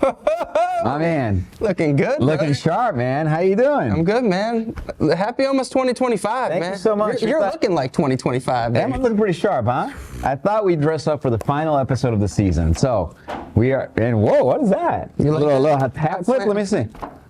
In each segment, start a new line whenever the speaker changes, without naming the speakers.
My man.
Looking good.
Looking
brother.
sharp, man. How you doing?
I'm good, man. Happy almost 2025, man.
Thank you so much.
You're looking like 2025, man.
I'm looking pretty sharp, huh? I thought we'd dress up for the final episode of the season. So we are, and whoa, what is that?
You like
little
that?
hat flip. Let me see.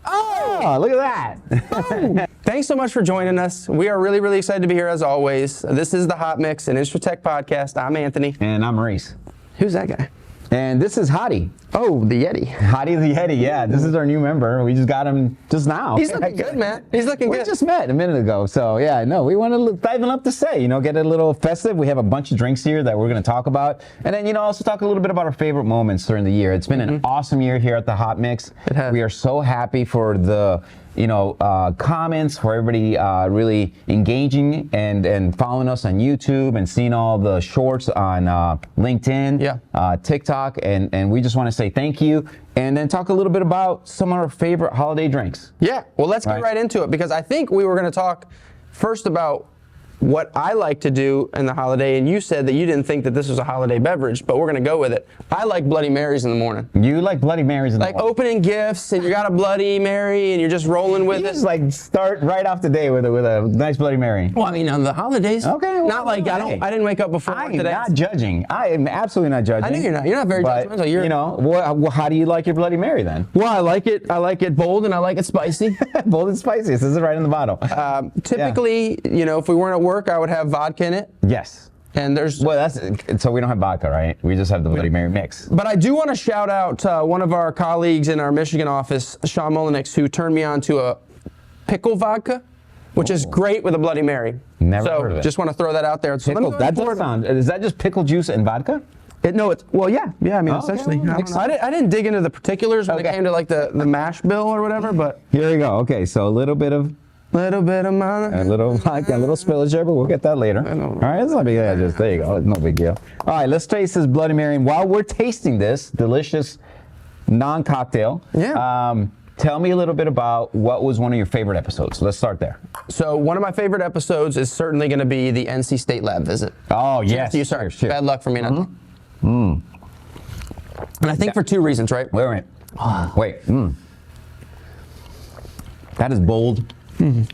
Oh, look at that.
Thanks so much for joining us. We are really, really excited to be here as always. This is the Hot Mix and InstroTek podcast. I'm Anthony.
And I'm Maurice.
Who's that guy?
And this is Hottie.
Oh, the Yeti.
Hottie the Yeti, yeah. This is our new member. We just got him just now.
He's looking good, man. He's looking good.
We just met a minute ago. So, yeah, no, we want to dive up to say, get a little festive. We have a bunch of drinks here that we're going to talk about. And then, also talk a little bit about our favorite moments during the year. It's been an awesome year here at the Hot Mix.
It has.
We are so happy for the comments, for everybody really engaging and following us on YouTube and seeing all the shorts on LinkedIn, TikTok, and we just want to say thank you and then talk a little bit about some of our favorite holiday drinks.
Yeah, well, let's get right into it because I think we were going to talk first about what I like to do in the holiday, and you said that you didn't think that this was a holiday beverage, but we're going to go with it. I like Bloody Marys in the morning.
You like Bloody Marys in the morning?
Like opening gifts, and you got a Bloody Mary, and you're just rolling with
you
it.
Just like start right off the day with a nice Bloody Mary.
Well, I mean, on the holidays.
Okay. Well,
not like I didn't wake up before
I'm
today.
not judging. I am absolutely not judging.
I know you're not. You're not very judgmental.
Well, how do you like your Bloody Mary then?
Well, I like it bold, and I like it spicy.
Bold and spicy. This is right in the bottle.
Typically, if we weren't at work, I would have vodka in it.
Yes.
And there's
so we don't have vodka, right? We just have the Bloody Mary mix.
But I do want to shout out one of our colleagues in our Michigan office, Sean Mullenix, who turned me on to a pickle vodka, which is great with a Bloody Mary.
Never heard of it.
Just want to throw that out there. So
Is that just pickle juice and vodka?
Yeah. I mean, essentially. I didn't dig into the particulars when it came to like the mash bill or whatever, but
here we go. Okay, so a little bit of
Monica.
A little spillage there, but we'll get that later. All right, it's not big. There you go. It's no big deal. All right, let's taste this Bloody Mary. And while we're tasting this delicious non-cocktail, tell me a little bit about what was one of your favorite episodes. Let's start there.
So one of my favorite episodes is certainly going to be the NC State lab visit.
Oh, yes.
You, sir. Cheers. Bad luck for me. And I think for two reasons, right?
Wait. That is bold. And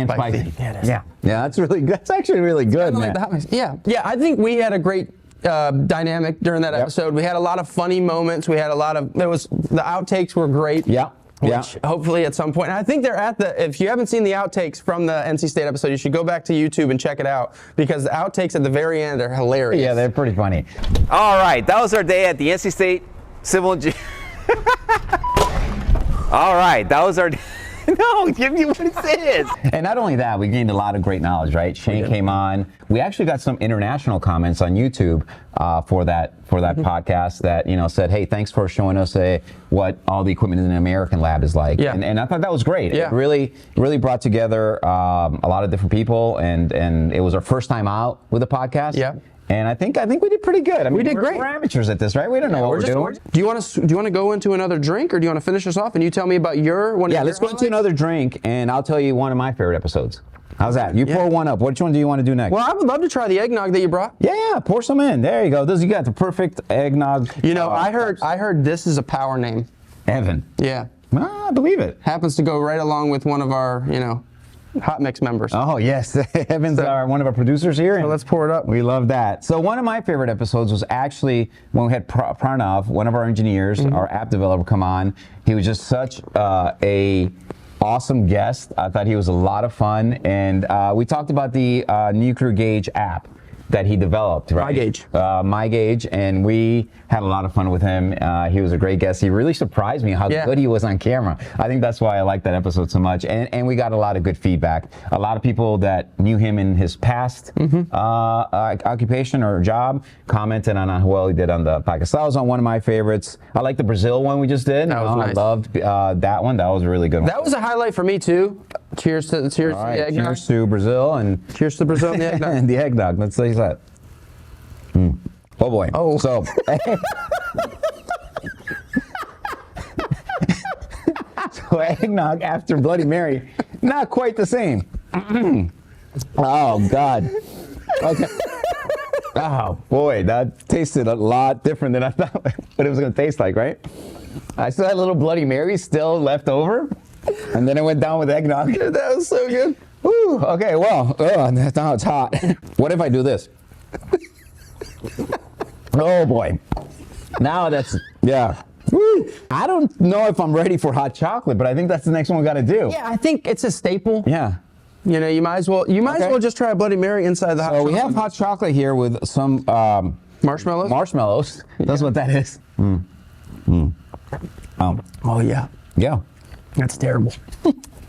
spicy.
Yeah,
that's really good. That's actually really good, man.
Yeah. I think we had a great dynamic during that episode. We had a lot of funny moments. The outtakes were great. Which hopefully at some point, and I think they're if you haven't seen the outtakes from the NC State episode, you should go back to YouTube and check it out because the outtakes at the very end are hilarious.
Yeah, they're pretty funny.
All right, that was our day at the NC State Civil All right, that was our day. No, give me what it says.
And not only that, we gained a lot of great knowledge, right? Shane came on. We actually got some international comments on YouTube for that podcast that said, "Hey, thanks for showing us what all the equipment in the American lab is like."
Yeah.
And I thought that was great.
Yeah.
It really brought together a lot of different people, and it was our first time out with the podcast.
Yeah.
And I think we did pretty good. I mean,
we did great.
We're amateurs at this, right? We don't know what we're doing.
Do you want to go into another drink, or do you want to finish us off and you tell me about one?
Yeah, let's go into another drink, and I'll tell you one of my favorite episodes. How's that? You pour one up. Which one do you want to do next?
Well, I would love to try the eggnog that you brought.
Yeah, pour some in. There you go. You got the perfect eggnog.
I heard this is a power name.
Evan.
Yeah.
I believe it.
Happens to go right along with one of our, Hot Mix members.
Oh, yes. Evan's one of our producers here.
So let's pour it up.
We love that. So one of my favorite episodes was actually when we had Pranav, one of our engineers, our app developer, come on. He was just such a awesome guest. I thought he was a lot of fun. And we talked about the nuclear gauge app that he developed, right? MyGauge, and we had a lot of fun with him. He was a great guest. He really surprised me how good he was on camera. I think that's why I like that episode so much. And we got a lot of good feedback. A lot of people that knew him in his past occupation or job commented on how well he did on the podcast. That was on one of my favorites. I like the Brazil one we just did.
That was nice.
I loved that one. That was a really good one.
That was a highlight for me too. Cheers to the eggnog.
Cheers to Brazil and
cheers to Brazil and the eggnog.
And the eggnog. Let's say that. Oh boy.
Oh.
So. So eggnog after Bloody Mary, not quite the same. Oh God. Okay. Oh boy, that tasted a lot different than I thought what it was going to taste like, right? I still had a little Bloody Mary still left over, and then I went down with eggnog.
That was so good.
Woo, okay, well, now it's hot. What if I do this? Oh boy. Now that's, yeah. Woo. I don't know if I'm ready for hot chocolate, but I think that's the next one we got to do.
Yeah, I think it's a staple.
Yeah.
You know, you might as well just try a Bloody Mary inside the hot chocolate.
So we have hot chocolate here with some
marshmallows.
Marshmallows. That's what that is.
Oh yeah.
Yeah.
That's terrible.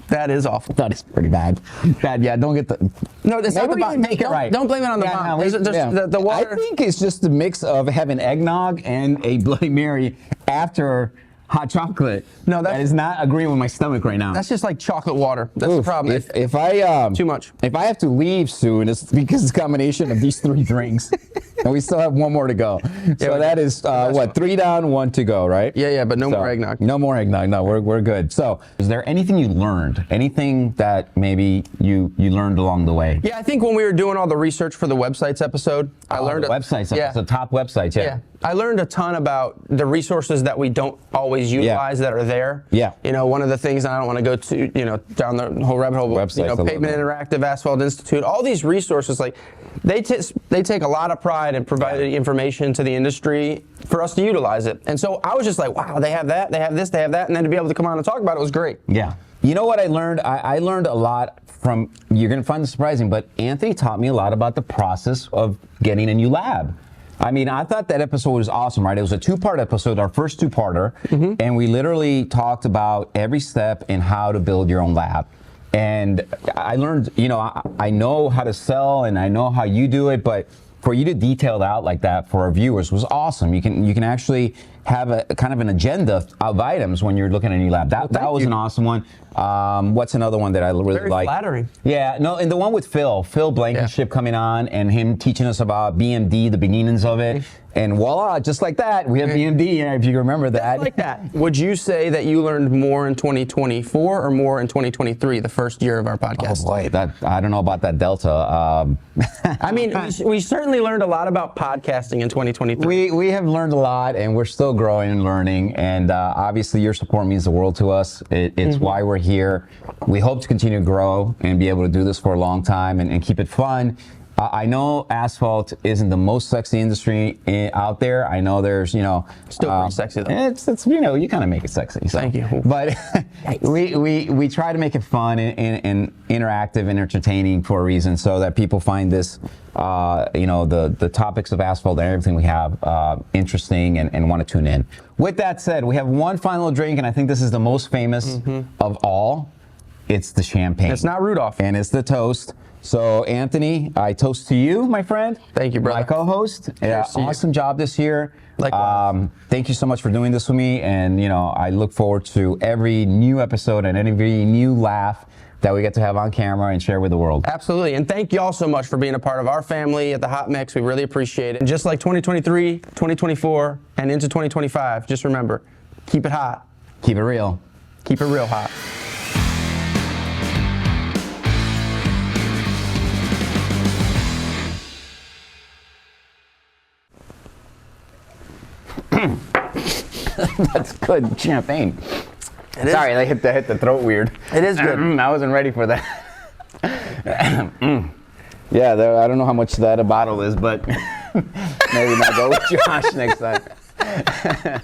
That is awful.
That is pretty bad. Bad, yeah. Don't get the.
No, it's not the bomb.
Make it right.
Don't blame it on the bomb. The water.
I think it's just the mix of having eggnog and a Bloody Mary after hot chocolate.
No,
that is not agreeing with my stomach right now.
That's just like chocolate water. That's the problem.
If I
too much.
If I have to leave soon, it's because it's a combination of these 3 drinks, and we still have 1 more to go. So that is what, 3 down, 1 to go, right?
Yeah, but no more eggnog.
No more eggnog. No, we're good. So, is there anything you learned? Anything that maybe you learned along the way?
Yeah, I think when we were doing all the research for the websites episode, I learned
websites. Yeah, the top websites. Yeah.
I learned a ton about the resources that we don't always utilize that are there.
Yeah.
You know, one of the things, and I don't want to go to, down the whole rabbit hole, but, Pavement Interactive, Asphalt Institute, all these resources, like, they take a lot of pride in providing information to the industry for us to utilize it. And so I was just like, wow, they have that, they have this, they have that, and then to be able to come on and talk about it was great.
Yeah. You know what I learned? I learned a lot from, you're going to find this surprising, but Anthony taught me a lot about the process of getting a new lab. I mean, I thought that episode was awesome, right? It was a 2-part episode, our first 2-parter, and we literally talked about every step in how to build your own lab. And I learned, I know how to sell and I know how you do it, but for you to detail it out like that for our viewers was awesome. You can actually have a kind of an agenda of items when you're looking at a new lab. That was an awesome one. What's another one that I really
Very
like?
Flattering.
Yeah, no, and the one with Phil Blankenship coming on and him teaching us about BMD, the beginnings of it. And voila, just like that, we have BMD, if you remember that.
Just like that. Would you say that you learned more in 2024 or more in 2023, the first year of our podcast?
Oh boy, I don't know about that delta.
I mean, we certainly learned a lot about podcasting in 2023.
We have learned a lot, and we're still growing and learning. And obviously, your support means the world to us. It's why we're here. We hope to continue to grow and be able to do this for a long time and keep it fun. I know asphalt isn't the most sexy industry out there. I know there's,
still pretty sexy though.
It's you kind of make it sexy. So.
Thank you.
But we try to make it fun and interactive and entertaining for a reason, so that people find this, the topics of asphalt and everything we have interesting and want to tune in. With that said, we have one final drink, and I think this is the most famous of all. It's the champagne.
It's not Rudolph.
And it's the toast. So, Anthony, I toast to you, my friend.
Thank you, brother.
My co-host. Yeah, awesome job this year.
Likewise.
Thank you so much for doing this with me. And, I look forward to every new episode and every new laugh that we get to have on camera and share with the world.
Absolutely. And thank you all so much for being a part of our family at the Hot Mix. We really appreciate it. And just like 2023, 2024, and into 2025, just remember, keep it hot.
Keep it real.
Keep it real hot.
That's good champagne.
Sorry, I hit the throat weird.
It is good.
I wasn't ready for that.
Yeah, I don't know how much that a bottle is, but maybe not go with Josh next time.